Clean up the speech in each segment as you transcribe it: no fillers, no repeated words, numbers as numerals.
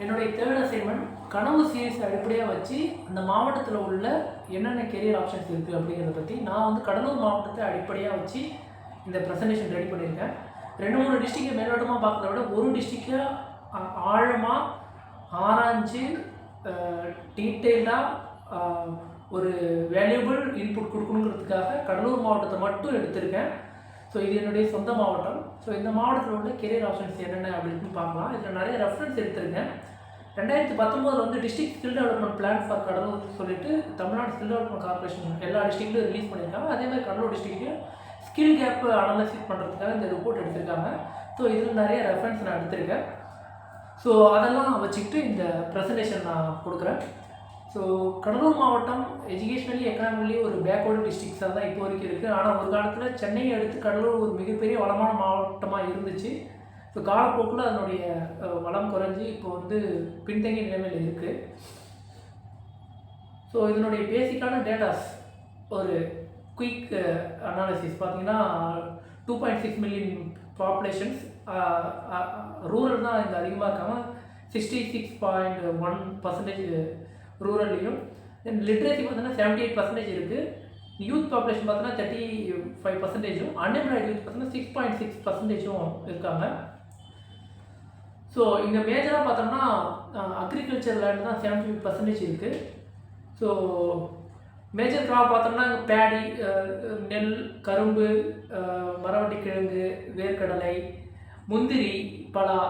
என்னுடைய third assignment கனவு series அடிப்படையாக வச்சு அந்த மாவட்டத்தில் உள்ள என்னென்ன கெரியர் ஆப்ஷன்ஸ் இருக்குது அப்படிங்கிறத பற்றி நான் வந்து கடலூர் மாவட்டத்தை அடிப்படையாக வச்சு இந்த ப்ரெசன்டேஷன் ரெடி பண்ணியிருக்கேன். 2-3 டிஸ்ட்ரிக்டை மேலோட்டமாக பார்க்குறத விட ஒரு டிஸ்ட்ரிக்டை ஆழமாக ஆராய்ஞ்சு டீட்டெயில்டாக ஒரு வேல்யூபிள் இன்புட் கொடுக்கணுங்கிறதுக்காக கடலூர் மாவட்டத்தை மட்டும் எடுத்திருக்கேன். ஸோ இது என்னுடைய சொந்த மாவட்டம். ஸோ இந்த மாவட்டத்தில் உள்ள கெரியர் ஆப்ஷன்ஸ் என்னென்ன அப்படின்னு பார்க்கலாம். இதில் நிறைய ரெஃபரன்ஸ் எடுத்திருக்கேன். 2019 வந்து district skill development plan for Cuddalore சொல்லிட்டு தமிழ்நாடு ஸ்கில் டெவலப்மெண்ட் கார்பரேஷன் எல்லா டிஸ்ட்ரிக்ட்லையும் ரிலீஸ் பண்ணியிருக்காங்க. அதேமாதிரி Cuddalore district skill gap analysis பண்ணுறதுக்காக இந்த ரிப்போர்ட் எடுத்திருக்காங்க. ஸோ இதில் நிறைய ரெஃபரன்ஸ் நான் எடுத்திருக்கேன். ஸோ அதெல்லாம் வச்சுக்கிட்டு இந்த ப்ரெசன்டேஷன் நான் கொடுக்குறேன். ஸோ கடலூர் மாவட்டம் எஜுகேஷ்னலி எக்கனாமிக்கலி ஒரு பேக்வர்டு டிஸ்ட்ரிக்ஸாக தான் இப்போ வரைக்கும் இருக்குது. ஆனால் ஒரு காலத்தில் சென்னையை அடுத்து கடலூர் ஒரு மிகப்பெரிய வளமான மாவட்டமாக இருந்துச்சு. ஸோ காலப்போக்கில் அதனுடைய வளம் குறைஞ்சி இப்போ வந்து பின்தங்கிய நிலைமையில் இருக்குது. ஸோ இதனுடைய பேசிக்கான டேட்டாஸ் ஒரு குயிக் அனாலிசிஸ் பார்த்தீங்கன்னா 2.6 மில்லியன் பாப்புலேஷன்ஸ் ரூரல் தான் இங்கே அதிகமாக இருக்காங்க. 66.1% ரூரல்லையும். தென் லிட்ரேசி பார்த்தீங்கன்னா 78% இருக்குது. யூத் பாப்புலேஷன் பார்த்தீங்கன்னா 35%, அன்எம்ப்ளாய்டு யூத் பார்த்தீங்கன்னா 6.6% இருக்காங்க. ஸோ இங்கே மேஜராக பார்த்தோம்னா அக்ரிகல்ச்சர் லேண்ட் தான் 75% இருக்குது. ஸோ மேஜர் கிராப் பார்த்தோம்னா இங்கே பேடி, நெல், கரும்பு, மரவள்ளி கிழங்கு, வேர்க்கடலை, முந்திரி, பலா,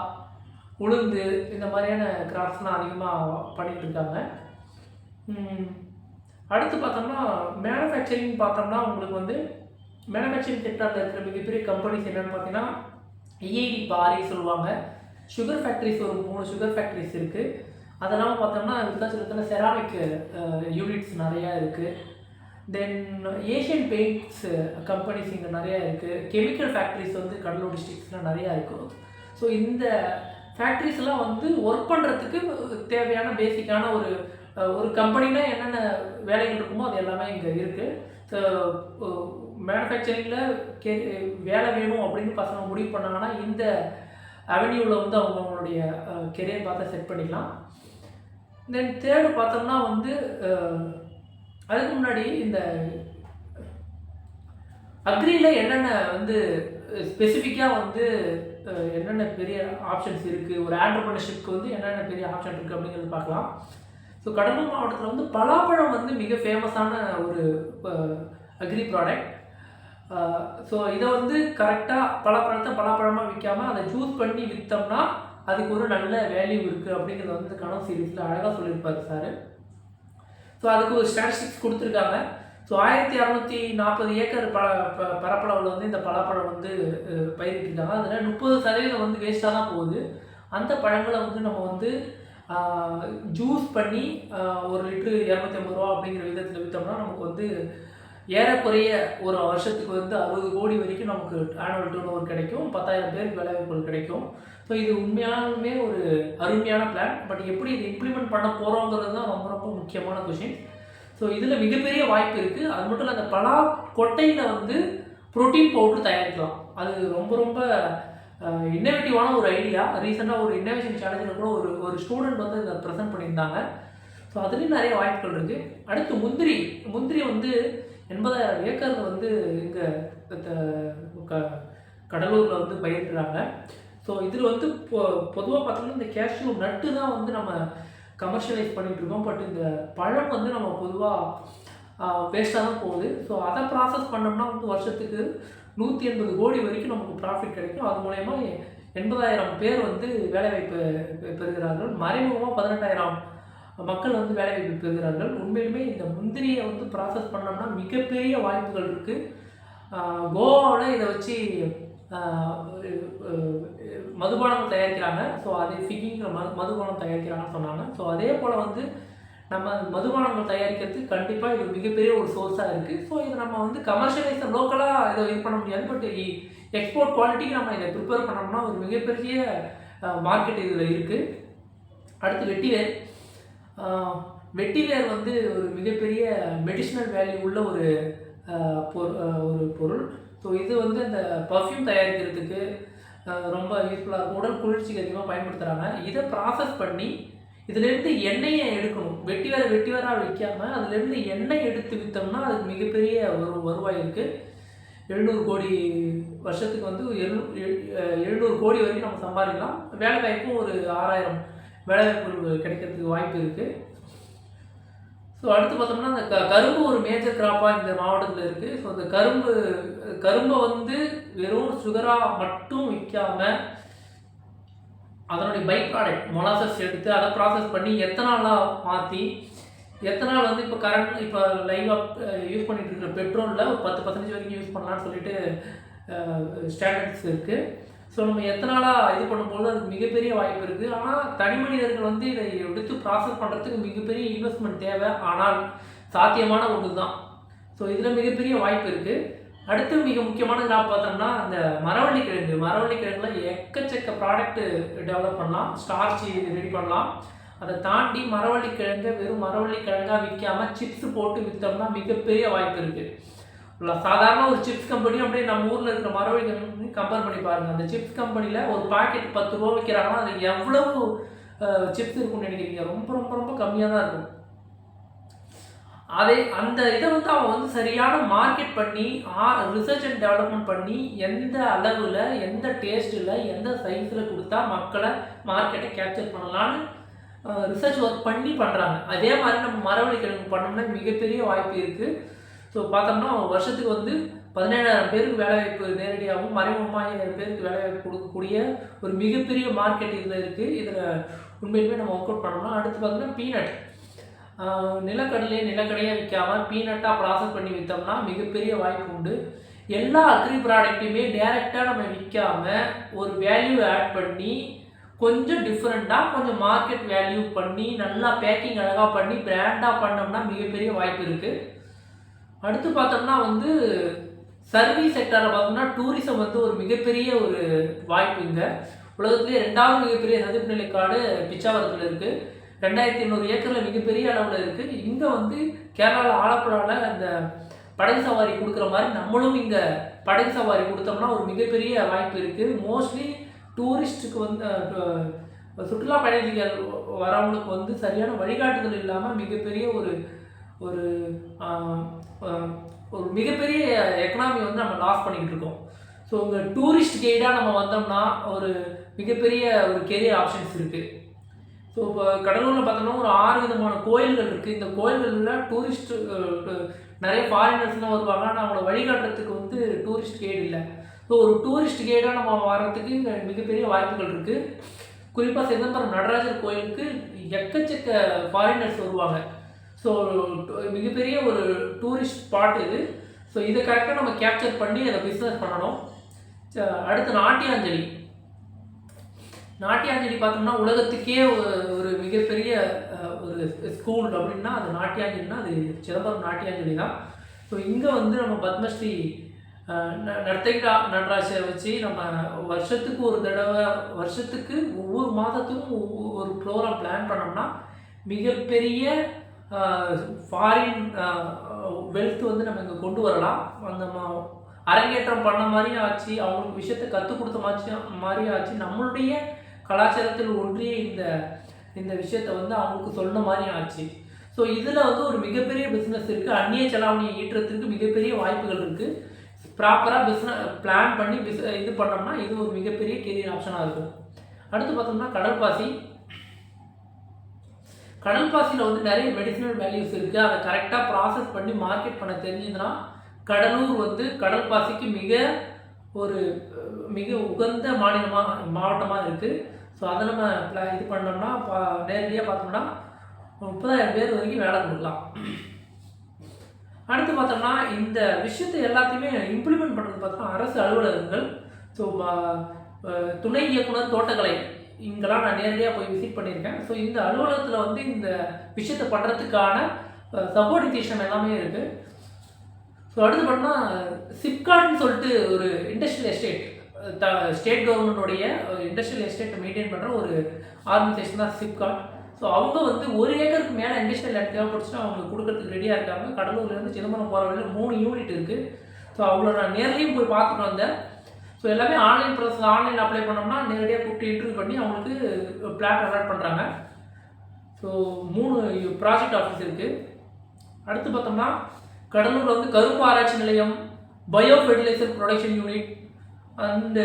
உளுந்து இந்த மாதிரியான கிராப்ஸ்லாம் அதிகமாக பண்ணிகிட்டு இருக்காங்க. அடுத்து பார்த்தோம்னா மேனுஃபேக்சரிங் பார்த்தோம்னா உங்களுக்கு வந்து மேனுஃபேக்சரிங் செக்டாரில் இருக்கிற மிகப்பெரிய கம்பெனிஸ் என்னென்னு பார்த்தீங்கன்னா EID பாரி சொல்லுவாங்க. சுகர் ஃபேக்ட்ரிஸ் ஒரு 3 சுகர் ஃபேக்ட்ரிஸ் இருக்குது. அதெல்லாம் பார்த்தோம்னா விருத்தாச்சலத்தில் செராமிக் யூனிட்ஸ் நிறையா இருக்குது. தென் ஏஷியன் பெயிண்ட்ஸ் கம்பெனிஸ் இங்கே நிறையா இருக்குது. கெமிக்கல் ஃபேக்ட்ரிஸ் வந்து கடலூர் டிஸ்ட்ரிக்ஸில் நிறையா இருக்குது. ஸோ இந்த ஃபேக்ட்ரிஸ்லாம் வந்து ஒர்க் பண்ணுறதுக்கு தேவையான பேசிக்கான ஒரு கம்பெனினா என்னென்ன வேலைகள் இருக்குமோ அது எல்லாமே இங்கே இருக்குது. ஸோ மேனுஃபேக்சரிங்கில் வேலை வேணும் அப்படின்னு பசங்க முடிவு பண்ணாங்கன்னா இந்த அவென்யூவில் வந்து அவங்களுடைய கெரியர் பார்த்து செட் பண்ணிக்கலாம். தென் தேர்டு பார்த்தோம்னா வந்து அதுக்கு முன்னாடி இந்த அக்ரியில் என்னென்ன வந்து ஸ்பெசிஃபிக்காக வந்து என்னென்ன பெரிய ஆப்ஷன்ஸ் இருக்குது, ஒரு ஆண்டர்பிரினர்ஷிப்க்கு வந்து என்னென்ன பெரிய ஆப்ஷன் இருக்குது அப்படிங்கிறது பார்க்கலாம். ஸோ கடலூர் மாவட்டத்தில் வந்து பலாப்பழம் வந்து மிக ஃபேமஸான ஒரு அக்ரி ப்ராடக்ட். ஸோ இதை வந்து கரெக்டாக பலாப்பழமாக விற்காமல் அதை ஜூஸ் பண்ணி விற்றோம்னா அதுக்கு ஒரு நல்ல வேல்யூ இருக்குது அப்படிங்கிறத வந்து கனவு சீரீஸில் அழகாக சொல்லியிருப்பார் சார். ஸோ அதுக்கு ஒரு ஸ்டாட்டிஸ்டிக்ஸ் கொடுத்துருக்காங்க. ஸோ 1640 ஏக்கர் பரப்பளவில் வந்து இந்த பலாப்பழம் வந்து பயிரிட்டிருக்காங்க. அதில் 30% வந்து வேஸ்ட்டாக தான் போகுது. அந்த பழங்களை வந்து நம்ம வந்து ஜூஸ் பண்ணி 1 லிட்ரு 250 ரூபா அப்படிங்கிற விதத்தில் விற்றோம்னா நமக்கு வந்து ஏறக்குறைய ஒரு வருஷத்துக்கு வந்து 60 கோடி வரைக்கும் நமக்கு ஆனுவல் டர்ன் ஓவர் கிடைக்கும். 10,000 பேருக்கு வேலைவாய்ப்புகள் கிடைக்கும். ஸோ இது உண்மையாலுமே ஒரு அருமையான பிளான். பட் எப்படி இது இம்ப்ளிமெண்ட் பண்ண போகிறோங்கிறது தான் ரொம்ப ரொம்ப முக்கியமான கொஷின். ஸோ இதில் மிகப்பெரிய வாய்ப்பு இருக்குது. அது மட்டும் இல்லை, அந்த பலா கொட்டையில் வந்து ப்ரோட்டீன் பவுடர் தயாரிக்கலாம். அது ரொம்ப ரொம்ப இன்னோவேட்டிவான ஒரு ஐடியா. ரீசெண்டாக ஒரு இன்னோவேஷன் சேலஞ்சில் கூட ஒரு ஸ்டூடெண்ட் வந்து இதை ப்ரெசென்ட் பண்ணியிருந்தாங்க. ஸோ அதுலேயும் நிறைய வாய்ப்புகள் இருக்குது. அடுத்து முந்திரி வந்து 80,000 ஏக்கர் வந்து இங்கே கடலூரில் வந்து பயிரிடுறாங்க. ஸோ இதில் வந்து பொதுவாக பார்த்தோம்னா இந்த கேஷ்யூ நட்டு தான் வந்து நம்ம கமர்ஷியலைஸ் பண்ணிகிட்ருக்கோம். பட் இந்த பழம் வந்து நம்ம பொதுவாக வேஸ்ட்டாக தான் போகுது. ஸோ அதை ப்ராசஸ் பண்ணோம்னா வந்து வருஷத்துக்கு 180 கோடி வரைக்கும் நமக்கு ப்ராஃபிட் கிடைக்கும். அது மூலயமா 80,000 பேர் வந்து வேலைவாய்ப்பு பெறுகிறார்கள். மறைமுகமாக 18,000 மக்கள் வந்து வேலைவாய்ப்பு பெறுகிறார்கள். உண்மையிலுமே இந்த முந்திரியை வந்து ப்ராசஸ் பண்ணோம்னா மிகப்பெரிய வாய்ப்புகள் இருக்குது. கோவாவில் இதை வச்சு மதுபானம் தயாரிக்கிறாங்க. ஸோ அதே ஃபிகிங்கிற மதுபானம் தயாரிக்கிறாங்கன்னு சொன்னாங்க. ஸோ அதே போல் வந்து நம்ம மதுபானங்கள் தயாரிக்கிறதுக்கு கண்டிப்பாக இது மிகப்பெரிய ஒரு சோர்ஸாக இருக்குது. ஸோ இதை நம்ம வந்து கமர்ஷியலைஸ் லோக்கலாக இதை இது பண்ண முடியாது. பட் எக்ஸ்போர்ட் குவாலிட்டிக்கு நம்ம இதை ப்ரிப்பேர் பண்ணோம்னா ஒரு மிகப்பெரிய மார்க்கெட் இதில் இருக்குது. அடுத்து வெட்டிவேர் வந்து ஒரு மிகப்பெரிய மெடிசினல் வேல்யூ உள்ள ஒரு பொருள். ஸோ இது வந்து அந்த பர்ஃப்யூம் தயாரிக்கிறதுக்கு ரொம்ப யூஸ்ஃபுல்லாக இருக்கும். உடல் குளிர்ச்சிக்கு அதிகமாக பயன்படுத்துகிறாங்க. இதை ப்ராசஸ் பண்ணி இதுலேருந்து எண்ணெயை எடுக்கணும். வெட்டி வேறாக வைக்காமல் அதுலேருந்து எண்ணெய் எடுத்து விற்றோம்னா அதுக்கு மிகப்பெரிய ஒரு வருவாய் இருக்குது. 700 கோடி வருஷத்துக்கு வந்து 700 கோடி வரைக்கும் நம்ம சம்பாதிக்கலாம். வேலைவாய்ப்பும் ஒரு 6000 வேலைவாய்ப்பு கிடைக்கிறதுக்கு வாய்ப்பு இருக்குது. ஸோ அடுத்து பார்த்தோம்னா அந்த கரும்பு ஒரு மேஜர் கிராப்பாக இந்த மாவட்டத்தில் இருக்குது. ஸோ அந்த கரும்பை வந்து வெறும் சுகராக மட்டும் விற்காமல் அதனுடைய பை ப்ராடக்ட் மொலாசஸ் எடுத்து அதை ப்ராசஸ் பண்ணி எத்தனாலாக மாற்றி எத்தனால் வந்து இப்போ லைவாக யூஸ் பண்ணிட்டு இருக்கிற பெட்ரோலில் ஒரு 10% வரைக்கும் யூஸ் பண்ணலான்னு சொல்லிட்டு ஸ்டாண்டர்ட்ஸ் இருக்குது. ஸோ நம்ம எத்தனாலாக இது பண்ணும்போது அதுக்கு மிகப்பெரிய வாய்ப்பு இருக்குது. ஆனால் தனி மனிதர்கள் வந்து இதை எடுத்து ப்ராசஸ் பண்ணுறதுக்கு மிகப்பெரிய இன்வெஸ்ட்மெண்ட் தேவை. ஆனால் சாத்தியமான ஒன்று தான். ஸோ இதில் மிகப்பெரிய வாய்ப்பு இருக்குது. அடுத்து மிக முக்கியமான கிராப் பார்த்தோம்னா அந்த மரவள்ளி கிழங்குல எக்கச்சக்க ப்ராடக்ட் டெவலப் பண்ணலாம். ஸ்டார்ச் ரெடி பண்ணலாம். அதை தாண்டி மரவள்ளி கிழங்கு வெறும் மரவள்ளி கிழங்காக விற்காமல் சிப்ஸ் போட்டு விற்றோம்னா மிகப்பெரிய வாய்ப்பு இருக்குது. சாதாரண ஒரு சிப்ஸ் கம்பெனி அப்படியே நம்ம ஊரில் இருக்கிற மரவள்ளி கிழங்கு கம்பேர் பண்ணி பாருங்கள். அந்த சிப்ஸ் கம்பெனியில் ஒரு பாக்கெட் 10 ரூபா விற்கிறாங்கன்னா அது எவ்வளவு சிப்ஸ் இருக்குன்னு நினைக்கிறீங்க? ரொம்ப ரொம்ப ரொம்ப கம்மியாக தான் இருக்கும். அந்த இதை வந்து அவன் வந்து சரியான மார்க்கெட் பண்ணி ரிசர்ச் அண்ட் டெவலப்மெண்ட் பண்ணி எந்த அளவில் எந்த டேஸ்ட்டில் எந்த சைஸில் கொடுத்தா மக்களை மார்க்கெட்டை கேப்சர் பண்ணலான்னு ரிசர்ச் ஒர்க் பண்ணி பண்ணுறாங்க. அதே மாதிரி நம்ம மரவள்ளி கிழங்கு பண்ணோம்னா மிகப்பெரிய வாய்ப்பு இருக்குது. ஸோ பார்த்தோம்னா வருஷத்துக்கு வந்து 17,000 பேருக்கு வேலைவாய்ப்பு நேரடியாகவும் மறைமுகமாக 1000 பேருக்கு வேலைவாய்ப்பு கொடுக்கக்கூடிய ஒரு மிகப்பெரிய மார்க்கெட் இதில் இருக்குது. இதில் உண்மையிலுமே நம்ம ஒர்க் அவுட் பண்ணோம்னா அடுத்து பார்த்தோம்னா பீனட் நிலக்கடையாக விற்காமல் பீனட்டாக ப்ராசஸ் பண்ணி விற்றோம்னா மிகப்பெரிய வாய்ப்பு உண்டு. எல்லா அக்ரி ப்ராடக்ட்டையுமே டைரெக்டாக நம்ம விற்காமல் ஒரு வேல்யூ ஆட் பண்ணி கொஞ்சம் டிஃப்ரெண்ட்டாக கொஞ்சம் மார்க்கெட் வேல்யூ பண்ணி நல்லா பேக்கிங் அழகாக பண்ணி பிராண்டாக பண்ணோம்னா மிகப்பெரிய வாய்ப்பு இருக்குது. அடுத்து பார்த்தோம்னா வந்து சர்வீஸ் செக்டரில் பார்த்தோம்னா டூரிசம் வந்து ஒரு மிகப்பெரிய ஒரு வாய்ப்பு. இங்கே உலகத்திலே 2வது மிகப்பெரிய சதுப்பு நிலை காடு பிச்சாவரத்தில் இருக்குது. 2800 ஏக்கரில் மிகப்பெரிய அளவில் இருக்குது. இங்கே வந்து கேரளாவில் ஆலப்புழாவில் அந்த படகு சவாரி கொடுக்குற மாதிரி நம்மளும் இங்கே படகு சவாரி கொடுத்தோம்னா ஒரு மிகப்பெரிய வாய்ப்பு இருக்குது. மோஸ்ட்லி டூரிஸ்ட்டுக்கு வந்து சுற்றுலா பயணிகள் வரவங்களுக்கு வந்து சரியான வழிகாட்டுதல் இல்லாமல் மிகப்பெரிய ஒரு ஒரு ஒரு மிகப்பெரிய எக்கனாமி வந்து நம்ம லாஸ் பண்ணிக்கிட்டு இருக்கோம். ஸோ இங்கே டூரிஸ்ட் கைடாக நம்ம வந்தோம்னா ஒரு மிகப்பெரிய ஒரு கெரியர் ஆப்ஷன்ஸ் இருக்குது. ஸோ இப்போ கடலூரில் பார்த்தோம்னா ஒரு 6 விதமான கோயில்கள் இருக்குது. இந்த கோயில்களில் டூரிஸ்ட்டு நிறைய ஃபாரினர்ஸ்லாம் வருவாங்க. ஆனால் அவங்கள வழிகாட்டுறதுக்கு வந்து டூரிஸ்ட் கைடு இல்லை. ஸோ ஒரு டூரிஸ்ட் கைடாக நம்ம வர்றதுக்கு மிகப்பெரிய வாய்ப்புகள் இருக்குது. குறிப்பாக சிதம்பரம் நடராஜர் கோயிலுக்கு எக்கச்சக்க ஃபாரினர்ஸ் வருவாங்க. ஸோ மிகப்பெரிய ஒரு டூரிஸ்ட் ஸ்பாட் இது. ஸோ இதை கரெக்டாக நம்ம கேப்சர் பண்ணி அதை பிஸ்னஸ் பண்ணணும். அடுத்து நாட்டியாஞ்சலி பார்த்தோம்னா உலகத்துக்கே ஒரு மிகப்பெரிய ஒரு ஸ்கூல் அப்படின்னா அது நாட்டியாஞ்சலினா அது சிதம்பரம் நாட்டியாஞ்சலி தான். ஸோ இங்கே வந்து நம்ம பத்மஸ்ரீ நர்த்தகி நடராஜரை வச்சு நம்ம வருஷத்துக்கு ஒரு தடவை வருஷத்துக்கு ஒவ்வொரு மாதத்துக்கும் ஒரு ப்ரோக்ராம் பிளான் பண்ணோம்னா மிகப்பெரிய ஃபாரின் வெல்த் வந்து நம்ம இங்கே கொண்டு வரலாம். அந்த அரங்கேற்றம் பண்ண மாதிரியும் ஆச்சு, அவங்களுக்கு விஷயத்தை கற்றுக் கொடுத்த மாதிரியும் ஆச்சு, நம்மளுடைய கலாச்சாரத்தில் ஒன்றிய இந்த விஷயத்தை வந்து அவங்களுக்கு சொன்ன மாதிரியும் ஆச்சு. ஸோ இதில் வந்து ஒரு மிகப்பெரிய பிஸ்னஸ் இருக்குது. அந்நிய செலாவணியை ஈட்டுறதுக்கு மிகப்பெரிய வாய்ப்புகள் இருக்குது. ப்ராப்பராக பிளான் பண்ணி இது பண்ணோம்னா இது ஒரு மிகப்பெரிய கெரியர் ஆப்ஷனாக இருக்கும். அடுத்து பார்த்தோம்னா கடல் பாசியில் வந்து நிறைய மெடிசினல் வேல்யூஸ் இருக்குது. அதை கரெக்டாக ப்ராசஸ் பண்ணி மார்க்கெட் பண்ண தெரிஞ்சதுன்னா கடலூர் வந்து கடல் பாசிக்கு மிக உகந்த மாவட்டமாக இருக்குது. ஸோ அதை நம்ம இது பண்ணோம்னா நேரடியாக பார்த்தோம்னா 30,000 பேர் வரைக்கும் வேலை கொடுக்கலாம். அடுத்து பார்த்தோம்னா இந்த விஷயத்தை எல்லாத்தையுமே இம்ப்ளிமெண்ட் பண்ணுறது பார்த்தோம்னா அரசு அலுவலகங்கள். ஸோ துணை இயக்குனர் தோட்டக்கலை இங்கெல்லாம் நான் நேரடியாக போய் விசிட் பண்ணியிருக்கேன். ஸோ இந்த அலுவலகத்தில் வந்து இந்த விஷயத்தை பண்ணுறதுக்கான சப்போர்டிங்கேஷன் எல்லாமே இருக்குது. ஸோ அடுத்து பார்த்தோம்னா சிப்காட்னு சொல்லிட்டு ஒரு இண்டஸ்ட்ரியல் எஸ்டேட் ஸ்டேட் கவர்மெண்ட்டோடைய இண்டஸ்ட்ரியல் எஸ்டேட்டை மெயின்டைன் பண்ணுற ஒரு ஆர்கனைசேஷன் தான் சிப்காட். ஸோ அவங்க வந்து 1 ஏக்கருக்கு மேலே இண்டஸ்ட்ரியல் லேண்ட் தேவைப்படுச்சுன்னா அவங்க கொடுக்கறதுக்கு ரெடியாக இருக்காங்க. கடலூர்லேருந்து சிதம்பரம் போகிற வழியில் 3 யூனிட் இருக்குது. ஸோ அவங்கள நான் நேர்லேயும் போய் பார்த்துட்டு வந்தேன். ஸோ எல்லாமே ஆன்லைன் ப்ராசஸ். ஆன்லைன் அப்ளை பண்ணோம்னா நேரடியாக கூப்பிட்டு இன்டர்வியூ பண்ணி அவங்களுக்கு பிளாட் அலாட் பண்ணுறாங்க. ஸோ 3 ப்ராஜெக்ட் ஆஃபீஸ் இருக்குது. அடுத்து பார்த்தோம்னா கடலூரில் வந்து கரும்பு ஆராய்ச்சி நிலையம், bio fertilizer production unit and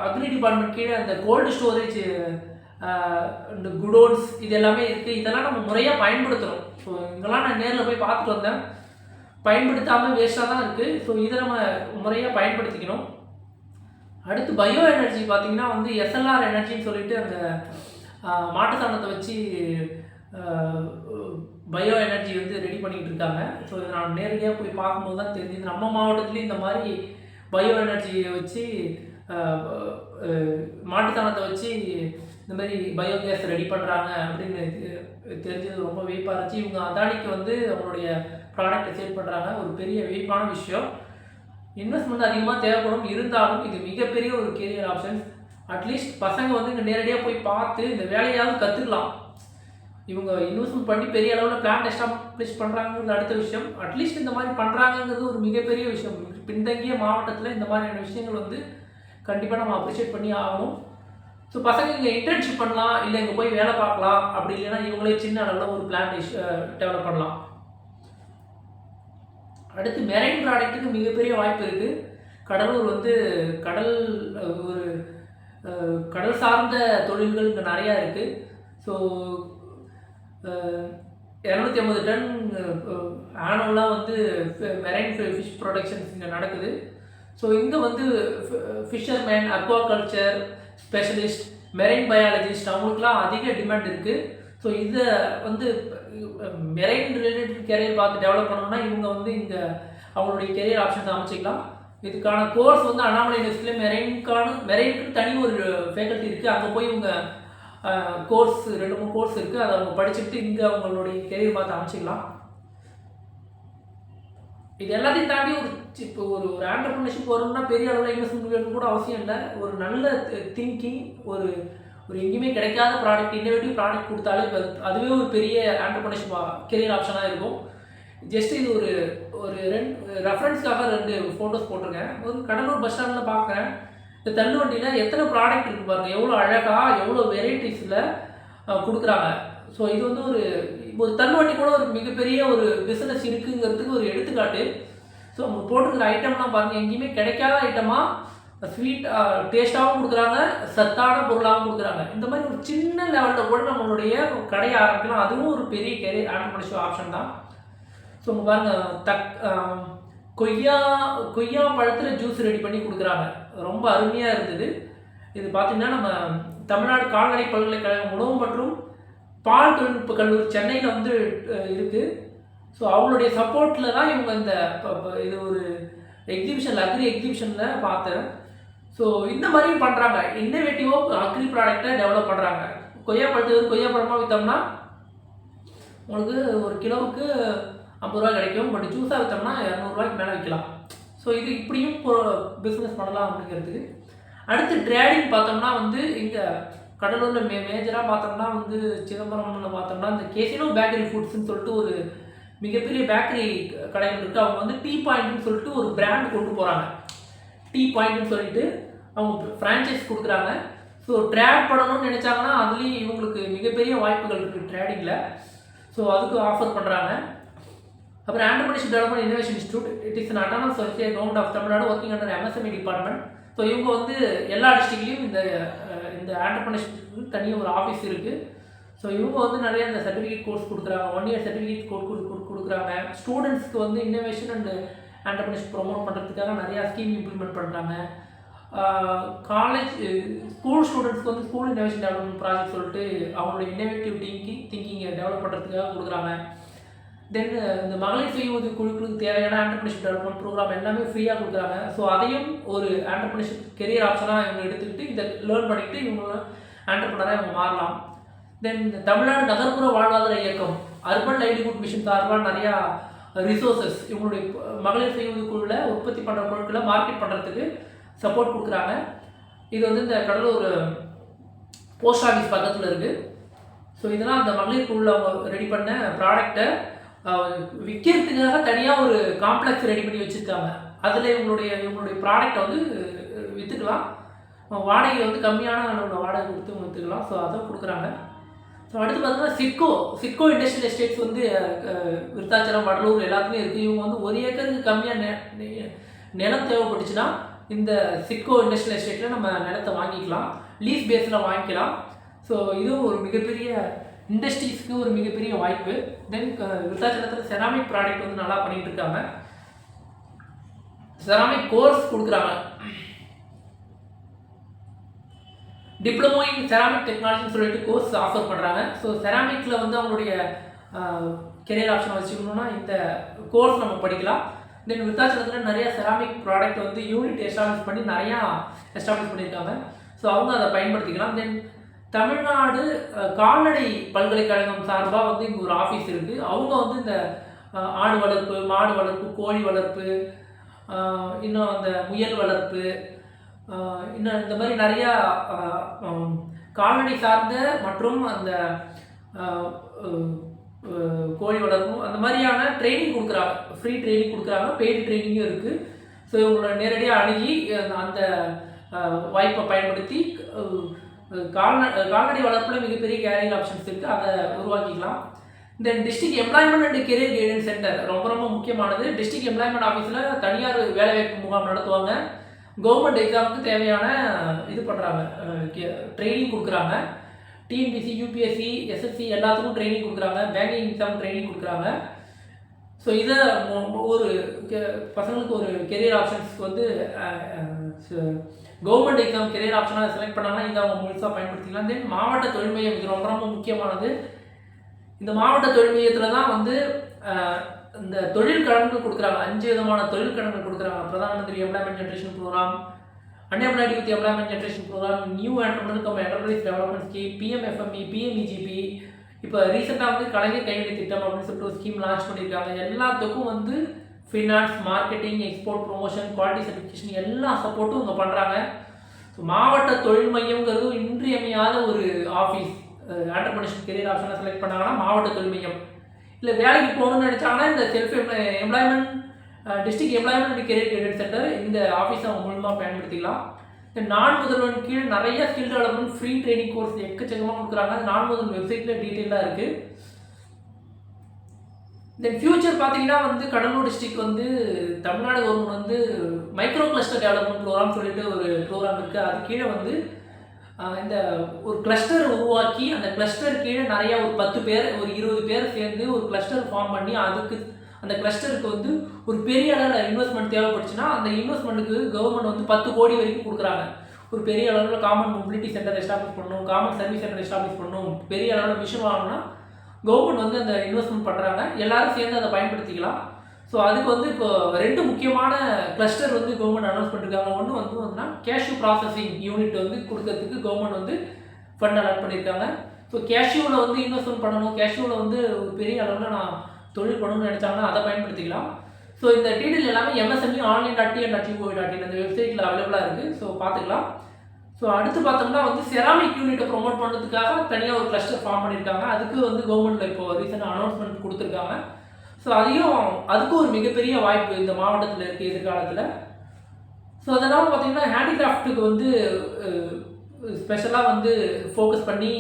agri department கீழே அந்த கோல்டு ஸ்டோரேஜ் இந்த குடோன்ஸ் இது எல்லாமே இருக்குது. இதெல்லாம் நம்ம முறையாக பயன்படுத்துகிறோம். ஸோ இங்கெல்லாம் நான் நேரில் போய் பார்த்துட்டு வந்தேன். பயன்படுத்தாமல் வேஸ்ட்டாக தான் இருக்குது. ஸோ இதை நம்ம முறையாக பயன்படுத்திக்கணும். அடுத்து பயோ எனர்ஜி பார்த்திங்கன்னா வந்து எஸ்எல்ஆர் எனர்ஜின்னு சொல்லிட்டு அந்த மாட்டு சாணத்தை வச்சு பயோ எனர்ஜி வந்து ரெடி பண்ணிக்கிட்டு இருக்காங்க. ஸோ இதை நான் நேரடியாக போய் பார்க்கும்போது தான் தெரிஞ்சுது நம்ம மாவட்டத்துலேயும் இந்த மாதிரி பயோ எனர்ஜியை வச்சு மாட்டு சாணத்தை வச்சு இந்த மாதிரி பயோகேஸ் ரெடி பண்ணுறாங்க அப்படின்னு தெரிஞ்சது ரொம்ப வியப்பாக இருந்துச்சு. இவங்க அதானிக்கு வந்து அவங்களுடைய ப்ராடக்டை சேல் பண்ணுறாங்க. ஒரு பெரிய வியப்பான விஷயம். இன்வெஸ்ட்மெண்ட் அதிகமாக தேவைப்படும், இருந்தாலும் இது மிகப்பெரிய ஒரு கேரியர் ஆப்ஷன்ஸ். அட்லீஸ்ட் பசங்க வந்து இங்கே நேரடியாக போய் பார்த்து இந்த வேலையாவது கற்றுக்கலாம். இவங்க இன்வெஸ்ட்மெண்ட் பண்ணி பெரிய அளவில் பிளான் எஸ்டாப்ளிஷ் பண்ணுறாங்கிறது அடுத்த விஷயம். அட்லீஸ்ட் இந்த மாதிரி பண்ணுறாங்கிறது ஒரு மிகப்பெரிய விஷயம். பின்தங்கிய மாவட்டத்தில் இந்த மாதிரியான விஷயங்கள் வந்து கண்டிப்பாக நம்ம அப்ரிஷியேட் பண்ணி ஆகணும். ஸோ பசங்க இங்கே இன்டர்ன்ஷிப் பண்ணலாம், இல்லை இங்கே போய் வேலை பார்க்கலாம். அப்படி இல்லைன்னா இவங்களே சின்ன அளவில் ஒரு பிளான் டெவலப் பண்ணலாம். அடுத்து மெரைன் ப்ராடக்ட்டுக்கு மிகப்பெரிய வாய்ப்பு இருக்குது. கடலூர் வந்து ஒரு கடல் சார்ந்த தொழில்கள் இங்கே நிறையா இருக்குது. ஸோ 250 டன் ஆனுவலாக வந்து மெரைன் ஃபிஷ் ப்ரொடக்ஷன்ஸ் இங்கே நடக்குது. ஸோ இங்கே வந்து fisherman, aquaculture specialist, marine biologist அவங்களுக்குலாம் அதிக டிமாண்ட் இருக்குது. ஸோ இதை வந்து மெரைன் ரிலேட்டட் கெரியர் பார்த்து டெவலப் பண்ணணும்னா இவங்க வந்து இங்கே அவங்களுடைய கெரியர் ஆப்ஷன்ஸ் அமைச்சிக்கலாம். இதுக்கான கோர்ஸ் வந்து அண்ணாமலை யூனிவர்சிட்டியில் மெரைனுக்கு தனி ஒரு ஃபேக்கல்ட்டி இருக்குது. அங்கே போய் இவங்க கோர்ஸ் 2-3 கோர்ஸ் இருக்குது. அதை அவங்க படிச்சுட்டு இங்கே அவங்களுடைய கெரியர் பார்த்து அமைச்சிக்கலாம். இது எல்லாத்தையும் தாண்டி இப்போ ஒரு ஆண்டர்பிரினர்ஷிப் வரணும்னா பெரிய அளவில் இன்வெஸ்ட்மெண்ட் வேணும் கூட அவசியம் இல்லை. ஒரு நல்ல திங்கிங், ஒரு எங்கேயுமே கிடைக்காத ப்ராடக்ட், இன்னோவேட்டிவ் ப்ராடக்ட் கொடுத்தாலே அதுவே ஒரு பெரிய ஆண்டர்பிரினர்ஷிப் கெரியர் ஆப்ஷனாக இருக்கும். ஜஸ்ட் இது ஒரு ரெஃபரன்ஸ்க்காக 2 ஃபோட்டோஸ் போட்டிருக்கேன். ஒரு கடலூர் பஸ் ஸ்டாண்டில் பார்க்குறேன். இந்த தள்ளு வண்டியில் எத்தனை ப்ராடக்ட் இருக்குது பாருங்கள், எவ்வளோ அழகாக எவ்வளோ வெரைட்டிஸில் கொடுக்குறாங்க. ஸோ இது வந்து ஒரு தள்ளுவண்டி கூட ஒரு மிகப்பெரிய ஒரு பிஸ்னஸ் இருக்குங்கிறதுக்கு ஒரு எடுத்துக்காட்டு. ஸோ அவங்க போட்டிருக்கிற ஐட்டம்லாம் பாருங்கள், எங்கேயுமே கிடைக்காத ஐட்டமாக ஸ்வீட் டேஸ்ட்டாகவும் கொடுக்குறாங்க, சத்தான பொருளாகவும் கொடுக்குறாங்க. இந்த மாதிரி ஒரு சின்ன லெவலில் கூட நம்மளுடைய கடையை ஆரம்பிக்கலாம். அதுவும் ஒரு பெரிய கெரியர் ஆண்டர்பிரினர்ஷிப் ஆப்ஷன் தான். ஸோ உங்கள் பாருங்கள், கொய்யா பழத்தில் ஜூஸ் ரெடி பண்ணி கொடுக்குறாங்க. ரொம்ப அருமையாக இருந்தது. இது பார்த்திங்கன்னா நம்ம தமிழ்நாடு கால்நடை பல்கலைக்கழகம் உணவு மற்றும் பால் தொழில்நுட்ப கல்லூரி சென்னையில் வந்து இருக்குது. ஸோ அவங்களுடைய சப்போர்ட்டில் தான் இவங்க இந்த இது ஒரு எக்ஸிபிஷனில் அக்ரி எக்ஸிபிஷனில் பார்த்தேன். ஸோ இந்த மாதிரியும் பண்ணுறாங்க. இன்னோவேட்டிவாக அக்ரி ப்ராடக்டை டெவலப் பண்ணுறாங்க. கொய்யாப்பழமாக விற்றோம்னா உங்களுக்கு ஒரு கிலோவுக்கு 50 ரூபா கிடைக்கும். பட் ஜூஸாக விற்றோம்னா 200 ரூபாய்க்கு மேலே விற்கலாம். ஸோ இது இப்படியும் பிஸ்னஸ் பண்ணலாம் அப்படிங்கிறதுக்கு. அடுத்து ட்ரேடிங் பார்த்தோம்னா வந்து இங்கே கடலூரில் மேஜராக பார்த்தோம்னா வந்து சிதம்பரமில் பார்த்தோம்னா இந்த கேசினோ பேக்கரி ஃபுட்ஸ்ன்னு சொல்லிட்டு ஒரு மிகப்பெரிய பேக்கரி கடைகள் இருக்குது. அவங்க வந்து டீ பாயிண்ட்னு சொல்லிட்டு ஒரு பிராண்ட் கொண்டு போகிறாங்க. டீ பாயிண்ட்னு சொல்லிட்டு அவங்க ஃப்ரான்ச்சைஸ் கொடுக்குறாங்க. ஸோ ட்ரேட் பண்ணணும்னு நினச்சாங்கன்னா அதுலேயும் இவங்களுக்கு மிகப்பெரிய வாய்ப்புகள் இருக்குது ட்ரேடிங்கில். ஸோ அதுக்கு ஆஃபர் பண்ணுறாங்க. அப்புறம் entrepreneurship development innovation institute, it is an autonomous society government of Tamil Nadu working under MSME department. So இவங்க வந்து எல்லா டிஸ்ட்ரிக்ட்லேயும் இந்த ஆண்டர்பிரினர்ஷிப்க்கு தனியாக ஒரு ஆஃபீஸ் இருக்குது. ஸோ இவங்க வந்து நிறைய இந்த சர்டிஃபிகேட் கோர்ஸ் கொடுக்குறாங்க. 1 இயர் சர்டிஃபிகேட் கொடுக்குறாங்க. ஸ்டூடெண்ட்ஸ்க்கு வந்து இன்னோவேஷன் அண்ட் ஆண்டர்பிரினர்ஷிப் ப்ரொமோட் பண்ணுறதுக்காக நிறையா ஸ்கீம் இம்ப்ளிமெண்ட் பண்ணுறாங்க. ஸ்கூல் ஸ்டூடெண்ட்ஸ்க்கு வந்து ஸ்கூல் இன்னோவேஷன் டெவலப்மெண்ட் ப்ராஜெக்ட் சொல்லிட்டு அவங்களுடைய இன்னோவேட்டிவ் திங்கிங்கை டெவலப் பண்ணுறதுக்காக கொடுக்குறாங்க. தென் இந்த மகளிர் சுய உதவி குழுக்களுக்கு தேவையான ஆண்டர்பிரினர்ஷிப் டெவலப்மெண்ட் ப்ரோக்ராம் எல்லாமே ஃப்ரீயாக கொடுக்குறாங்க. ஸோ அதையும் ஒரு ஆண்டர்பிரினர்ஷிப் கெரியர் ஆப்ஷனாக இவங்க எடுத்துக்கிட்டு இதை லேர்ன் பண்ணிக்கிட்டு இவங்க ஆண்டர்பிரினராக இவங்க மாறலாம். தென் தமிழ்நாடு நகர்ப்புற வாழ்வாதார இயக்கம் அர்பன் லைவ்லிஹுட் மிஷன் சார்பாக நிறையா ரிசோர்ஸஸ் இவங்களுடைய மகளிர் சுய உதவி குழுவில் உற்பத்தி பண்ணுற பொருட்களை மார்க்கெட் பண்ணுறதுக்கு சப்போர்ட் கொடுக்குறாங்க. இது வந்து இந்த கடலூர் போஸ்ட் ஆஃபீஸ் பக்கத்தில் இருக்குது. ஸோ இதெல்லாம் அந்த மகளிர் குழுவில் அவங்க ரெடி பண்ண ப்ராடக்டை விற்கிறதுக்காக தனியாக ஒரு காம்ப்ளெக்ஸ் ரெடி பண்ணி வச்சுருக்காங்க. அதில் இவங்களுடைய ப்ராடக்டை வந்து விற்றுக்கலாம். வாடகை வந்து கம்மியான அளவில் வாடகை கொடுத்து விற்றுக்கலாம். ஸோ அதை கொடுக்குறாங்க. ஸோ அடுத்து பார்த்தீங்கன்னா சிட்கோ இண்டஸ்ட்ரியல் எஸ்டேட்ஸ் வந்து விருத்தாச்சலம், வடலூர் எல்லாத்துலேயும் இருக்குது. இவங்க வந்து 1 ஏக்கருக்கு கம்மியாக நிலம் தேவைப்பட்டுச்சுன்னா இந்த சிட்கோ இண்டஸ்ட்ரியல் எஸ்டேட்டில் நம்ம நிலத்தை வாங்கிக்கலாம், லீஸ் பேஸில் வாங்கிக்கலாம். ஸோ இதுவும் ஒரு மிகப்பெரிய இண்டஸ்ட்ரீஸ்க்கு ஒரு மிகப்பெரிய வாய்ப்பு. தென் விருத்தாச்சலத்தில் செராமிக் ப்ராடக்ட் வந்து நல்லா பண்ணிகிட்டு இருக்காங்க. செராமிக் கோர்ஸ் கொடுக்குறாங்க. டிப்ளமோ இன் செராமிக் டெக்னாலஜின்னு சொல்லிட்டு கோர்ஸ் ஆஃபர் பண்ணுறாங்க. ஸோ செராமிக்கில் வந்து அவங்களுடைய கெரியர் ஆப்ஷன் வச்சுக்கணுன்னா இந்த கோர்ஸ் நம்ம படிக்கலாம். தென் விருத்தாச்சலத்தில் நிறைய செராமிக் ப்ராடக்ட் வந்து யூனிட் எஸ்டாப்ளிஷ் பண்ணி நிறையா எஸ்டாப்ளிஷ் பண்ணியிருக்காங்க. ஸோ அவங்க அதை பயன்படுத்திக்கலாம். தென் தமிழ்நாடு கால்நடை பல்கலைக்கழகம் சார்பாக வந்து இங்கே ஒரு ஆஃபீஸ் இருக்குது. அவங்க வந்து இந்த ஆடு வளர்ப்பு, மாடு வளர்ப்பு, கோழி வளர்ப்பு, இன்னும் அந்த முயல் வளர்ப்பு, இன்னும் இந்த மாதிரி நிறையா கால்நடை சார்ந்த மற்றும் அந்த கோழி வளர்ப்பும் அந்த மாதிரியான ட்ரைனிங் கொடுக்குறாங்க. ஃப்ரீ ட்ரைனிங் கொடுக்குறாங்க, பெய்டு ட்ரைனிங்கும் இருக்குது. ஸோ இவங்களை நேரடியாக அணுகி அந்த வாய்ப்பை பயன்படுத்தி கால்நடை வளர்ப்பில் மிகப்பெரிய கேரியர் ஆப்ஷன்ஸ் இருக்குது, அதை உருவாக்கிக்கலாம். Then district employment and career guidance centre ரொம்ப ரொம்ப முக்கியமானது. டிஸ்ட்ரிக்ட் எம்ப்ளாய்மெண்ட் ஆஃபீஸில் தனியார் வேலைவாய்ப்பு முகாம் நடத்துவாங்க. கவர்மெண்ட் எக்ஸாமுக்கு தேவையான இது பண்ணுறாங்க, ட்ரைனிங் கொடுக்குறாங்க. டிஎன்பிசி, யூபிஎஸ்சி, எஸ்எஸ்சி எல்லாத்துக்கும் ட்ரைனிங் கொடுக்குறாங்க. பேங்கிங் எக்ஸாம் ட்ரைனிங் கொடுக்குறாங்க. ஸோ இதை ஒரு பசங்களுக்கு ஒரு கெரியர் ஆப்ஷன்ஸ்க்கு வந்து கவர்மெண்ட் எக்ஸாம் கெரியர் ஆப்ஷனாக செலக்ட் பண்ணாங்கன்னா இதை அவங்க முழுசாக பயன்படுத்திக்கலாம். தென் மாவட்ட தொழில் மையம் இது ரொம்ப ரொம்ப முக்கியமானது. இந்த மாவட்ட தொழில் மையத்தில் தான் வந்து இந்த தொழில் கடன்கள் கொடுக்குறாங்க. 5 விதமான தொழில் கடன்கள் கொடுக்குறாங்க. Pradhan Mantri employment generation program, unemployed youth employment generation program, new entrepreneur come enterprise development scheme, PMFME, PMEGP, இப்போ ரீசெண்டாக வந்து கலைஞர் கைவினை திட்டம் அப்படின்னு சொல்லிட்டு ஒரு ஸ்கீம் லான்ச் பண்ணியிருக்காங்க. எல்லாத்துக்கும் வந்து finance, marketing, export promotion, quality certification எல்லா சப்போர்ட்டும் இங்கே பண்ணுறாங்க. ஸோ மாவட்ட தொழில் மையங்கிறது இன்றியமையாத ஒரு ஆஃபீஸ். என்டர்பிரினர்ஷிப் கெரியர் ஆப்ஷனாக செலக்ட் பண்ணாங்கன்னா மாவட்ட தொழில் மையம். இல்லை வேலைக்கு போகணும்னு நினச்சாங்கன்னா இந்த self employment district employment and career guidance centre இந்த ஆஃபீஸை அவங்க மூலமாக பயன்படுத்திக்கலாம். இந்த நான் முதல்வன் கீழ் நிறைய skill development free training course எக்கச்சக்கமாக கொடுக்குறாங்க. நான் முதல்வன் வெப்சைட்டில் டீட்டெயிலாக இருக்குது. தென் ஃபியூச்சர் பார்த்தீங்கன்னா வந்து கடலூர் டிஸ்ட்ரிக்ட் வந்து தமிழ்நாடு கவர்மெண்ட் வந்து மைக்ரோ கிளஸ்டர் டெவலப்மெண்ட் ப்ரோக்ராம் சொல்லிட்டு ஒரு ப்ரோக்ராம் இருக்குது. அது கீழே வந்து இந்த ஒரு கிளஸ்டர் உருவாக்கி அந்த கிளஸ்டர் கீழே நிறையா ஒரு 10 பேர், ஒரு 20 பேர் சேர்ந்து ஒரு கிளஸ்டர் ஃபார்ம் பண்ணி அதுக்கு அந்த கிளஸ்டருக்கு வந்து ஒரு பெரிய அளவில் இன்வெஸ்ட்மெண்ட் தேவைப்பட்டுச்சுன்னா அந்த இன்வெஸ்ட்மெண்ட்டுக்கு கவர்மெண்ட் வந்து 10 கோடி வரைக்கும் கொடுக்குறாங்க. ஒரு பெரிய அளவில் காமன் மொபிலிட்டி சென்டர் எஸ்டாப்ளிஷ் பண்ணணும், காமன் சர்வீஸ் சென்டர் எஸ்டாப்ளிஷ் பண்ணணும், பெரிய அளவில் மிஷின் வாங்கணும்னா கவர்மெண்ட் வந்து அந்த இன்வெஸ்ட்மெண்ட் பண்ணுறாங்க. எல்லோரும் சேர்ந்து அதை பயன்படுத்திக்கலாம். ஸோ அதுக்கு வந்து இப்போ 2 முக்கியமான கிளஸ்டர் வந்து கவர்மெண்ட் அனௌன்ஸ் பண்ணியிருக்காங்க. ஒன்று வந்து கேஷ்யூ ப்ராசஸிங் யூனிட் வந்து கொடுக்கறதுக்கு கவர்மெண்ட் வந்து ஃபண்ட் அலாட் பண்ணியிருக்காங்க. ஸோ கேஷ்யூவில் வந்து இன்வெஸ்ட்மெண்ட் பண்ணணும், கேஷ்யூவில் வந்து ஒரு பெரிய அளவில் நான் தொழில் பண்ணணும்னு நினச்சாங்கன்னா அதை பயன்படுத்திக்கலாம். ஸோ இந்த டீட்டெயில் எல்லாமே MSME online.tn.gov.in அந்த வெப்சைட்டில் அவைலபிளாக இருக்குது. ஸோ பார்த்துக்கலாம். ஸோ அடுத்து பார்த்தோம்னா வந்து செராமிக் யூனிட்டை ப்ரொமோட் பண்ணுறதுக்காக தனியாக ஒரு கிளஸ்டர் ஃபார்ம் பண்ணியிருக்காங்க. அதுக்கு வந்து கவர்மெண்ட்டில் இப்போ ரீசெண்டாக அனௌன்ஸ்மெண்ட் கொடுத்துருக்காங்க. ஸோ அதுக்கும் ஒரு மிகப்பெரிய வாய்ப்பு இந்த மாவட்டத்தில் இருக்குது எதிர்காலத்தில். ஸோ அதனால் பார்த்திங்கன்னா ஹேண்டிகிராஃப்ட்டுக்கு வந்து ஸ்பெஷலாக வந்து ஃபோக்கஸ் பண்ணி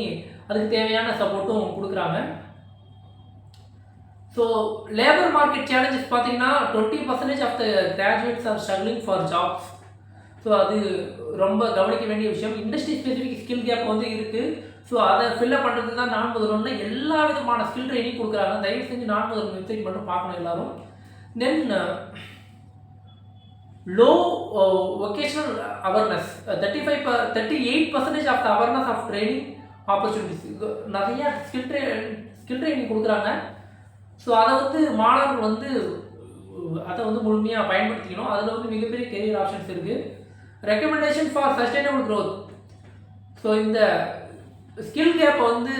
அதுக்கு தேவையான சப்போர்ட்டும் கொடுக்குறாங்க. ஸோ லேபர் மார்க்கெட் சேலஞ்சஸ் பார்த்தீங்கன்னா 20% of the graduates are struggling for jobs. So அது ரொம்ப கவனிக்க வேண்டிய விஷயம். இண்டஸ்ட்ரி ஸ்பெசிஃபிக் ஸ்கில் கேப் வந்து இருக்குது. ஸோ அதை ஃபில்லப் பண்ணுறதுக்கு தான் நான் முதல்வனில் எல்லா விதமான ஸ்கில் ட்ரைனிங் கொடுக்குறாங்க. தயவு செஞ்சு நான் முதல்வன் வெப்சைட் மட்டும் பார்க்கணும் எல்லாரும். Then low vocational awareness 38% of the awareness of training opportunities. நிறையா ஸ்கில் ட்ரைனிங் கொடுக்குறாங்க. ஸோ அதை வந்து மாணவர்கள் வந்து அதை வந்து முழுமையாக பயன்படுத்திக்கணும். அதில் வந்து மிகப்பெரிய கெரியர் ஆப்ஷன்ஸ் இருக்குது. Recommendation for sustainable growth. So இந்த ஸ்கில் கேப்பை வந்து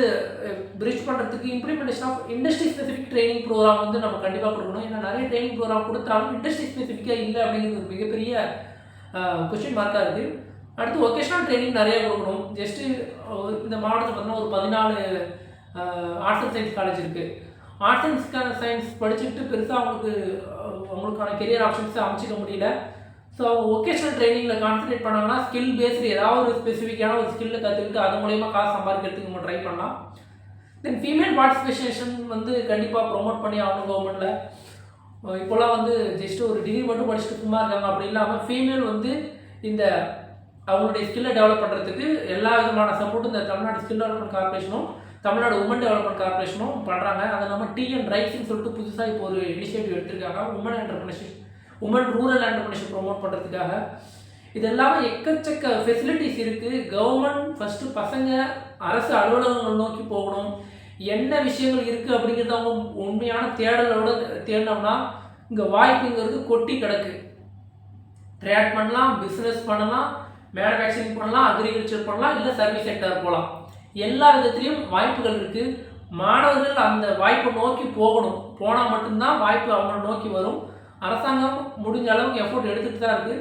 பிரிட்ஜ் பண்ணுறதுக்கு implementation of industry specific training program வந்து நம்ம கண்டிப்பாக கொடுக்கணும். ஏன்னா நிறைய ட்ரைனிங் ப்ரோக்ராம் கொடுத்தாலும் இண்டஸ்ட்ரி ஸ்பெசிஃபிக்காக இல்லை அப்படிங்கிறது ஒரு மிகப்பெரிய கொஸ்டின் மார்க்காக இருக்குது. அடுத்து ஒகேஷனல் ட்ரைனிங் நிறைய கொடுக்கணும். ஜஸ்ட்டு இந்த மாவட்டத்தில் பார்த்தீங்கன்னா ஒரு 14 ஆர்ட்ஸ் அண்ட் சயின்ஸ் காலேஜ் இருக்குது. ஆர்ட்ஸ் அண்ட் சயின்ஸ் படிச்சுட்டு பெருசாக அவங்களுக்கான கெரியர் ஆப்ஷன்ஸை அமைச்சிக்க முடியல. ஸோ அவங்க ஒகேஷனல் ட்ரைனிங்கில் கான்சன்ட்ரேட் பண்ணாங்கன்னா ஸ்கில் பேஸ்டு ஏதாவது ஒரு ஸ்பெசிஃபிக்கான ஒரு ஸ்கில்லை கற்றுக்கிட்டு அது மூலயமா காசு சம்பாதிக்கிறதுக்கு நம்ம ட்ரை பண்ணலாம். தென் ஃபீமேல் பார்ட்டிசிபேஷன் வந்து கண்டிப்பாக ப்ரொமோட் பண்ணி ஆகணும் கவர்மெண்ட்டில். இப்போல்லாம் வந்து ஜஸ்ட்டு ஒரு டிகிரி மட்டும் படிச்சுட்டு சும்மா இருக்காங்க. அப்படி இல்லாமல் ஃபீமேல் வந்து இந்த அவங்களுடைய ஸ்கில்லை டெவலப் பண்ணுறதுக்கு எல்லா விதமான சப்போர்ட்டும் இந்த தமிழ்நாடு ஸ்கில் டெவலப்மெண்ட் கார்பரேஷனும் தமிழ்நாடு உமன் டெவலப்மெண்ட் கார்பரேஷனும் பண்ணுறாங்க. அது இல்லாமல் டிஎன் ரைட்ஸ்ன்னு சொல்லிட்டு புதுசாக இப்போ ஒரு இனிஷியேட்டிவ் எடுத்திருக்காங்க women entrepreneurship, women rural entrepreneurship promote பண்ணுறதுக்காக. இது எல்லாமே எக்கச்சக்க ஃபெசிலிட்டிஸ் இருக்குது. கவர்மெண்ட் ஃபஸ்ட்டு பசங்க அரசு அலுவலகங்கள் நோக்கி போகணும். என்ன விஷயங்கள் இருக்குது அப்படிங்கிறது அவங்க உண்மையான தேடலோட தேடினோம்னா இங்கே வாய்ப்புங்கிறது கொட்டி கிடக்கு. ட்ரேட் பண்ணலாம், பிஸ்னஸ் பண்ணலாம், மேனுஃபேக்சரிங் பண்ணலாம், அக்ரிகல்ச்சர் பண்ணலாம், இல்லை சர்வீஸ் செக்டர் போகலாம். எல்லா விதத்துலேயும் வாய்ப்புகள் இருக்குது. மாணவர்கள் அந்த வாய்ப்பை நோக்கி போகணும். போனால் மட்டும்தான் வாய்ப்பு அவங்களை நோக்கி வரும். அரசாங்கம் முடிஞ்ச அளவுக்கு எஃபோர்ட் எடுத்துகிட்டு தான் இருக்குது.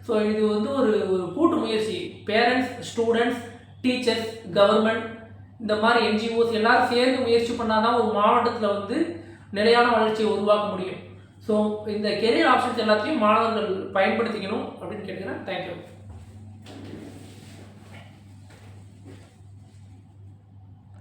ஸோ இது வந்து ஒரு கூட்டு முயற்சி. பேரண்ட்ஸ், ஸ்டூடெண்ட்ஸ், டீச்சர்ஸ், கவர்மெண்ட், இந்த மாதிரி என்ஜிஓஸ் எல்லோரும் சேர்ந்து முயற்சி பண்ணால் தான் ஒரு மாவட்டத்தில் வந்து நிலையான வளர்ச்சியை உருவாக்க முடியும். ஸோ இந்த கெரியர் ஆப்ஷன்ஸ் எல்லாத்தையும் மாணவர்கள் பயன்படுத்திக்கணும் அப்படின்னு கேட்டுக்கிறேன். தேங்க்யூ.